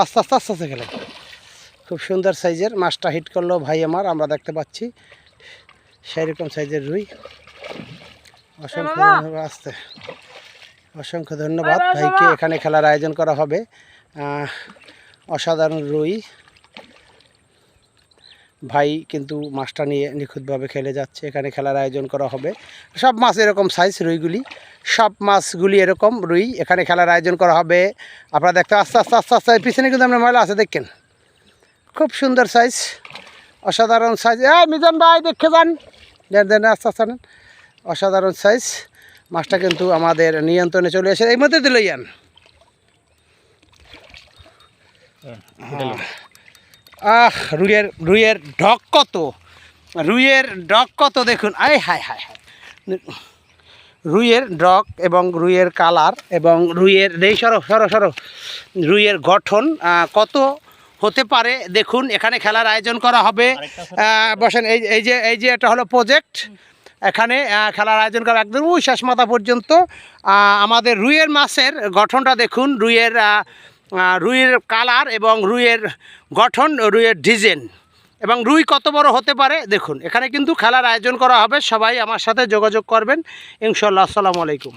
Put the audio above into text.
আস্তে আস্তে আস্তে আস্তে খেলে খুব সুন্দর সাইজের মাছটা হিট করলো ভাই আমার, আমরা দেখতে পাচ্ছি সেই রকম সাইজের রুই। অসংখ্য ধন্যবাদ, আসতে অসংখ্য ধন্যবাদ ভাইকে। এখানে খেলার আয়োজন করা হবে, অসাধারণ রুই। ভাই কিন্তু মাছটা নিয়ে নিখুঁতভাবে খেলে যাচ্ছে। এখানে খেলার আয়োজন করা হবে, সব মাছ এরকম সাইজ রুইগুলি, সব মাছগুলি এরকম রুই। এখানে খেলার আয়োজন করা হবে, আপনারা দেখতে আস্তে আস্তে আস্তে আস্তে পিছনে কিন্তু আপনার ময়লা আছে দেখেন, খুব সুন্দর সাইজ, অসাধারণ সাইজ। মিজান ভাই দেখে যান, দেন আস্তে আস্তে নেন, অসাধারণ সাইজ। মাছটা কিন্তু আমাদের নিয়ন্ত্রণে চলে এসে এই মধ্যে দিলই যান। রুইয়ের ঢক কত, রুইয়ের ডক কত দেখুন, আয় হায় হায় হায়। রুইয়ের ডক এবং রুইয়ের কালার এবং রুইয়ের সরো রুইয়ের গঠন কত হতে পারে দেখুন। এখানে খেলার আয়োজন করা হবে, বসেন। এই যে এটা হলো প্রজেক্ট, এখানে খেলার আয়োজন করা একদম ওই শেষ মাথা পর্যন্ত। আমাদের রুইয়ের মাছের গঠনটা দেখুন, রুইয়ের কালার এবং রুইয়ের গঠন, রুইয়ের ডিজাইন এবং রুই কত বড় হতে পারে দেখুন। এখানে কিন্তু খেলার আয়োজন করা হবে, সবাই আমার সাথে যোগাযোগ করবেন ইনশাআল্লাহ। আসসালামু আলাইকুম।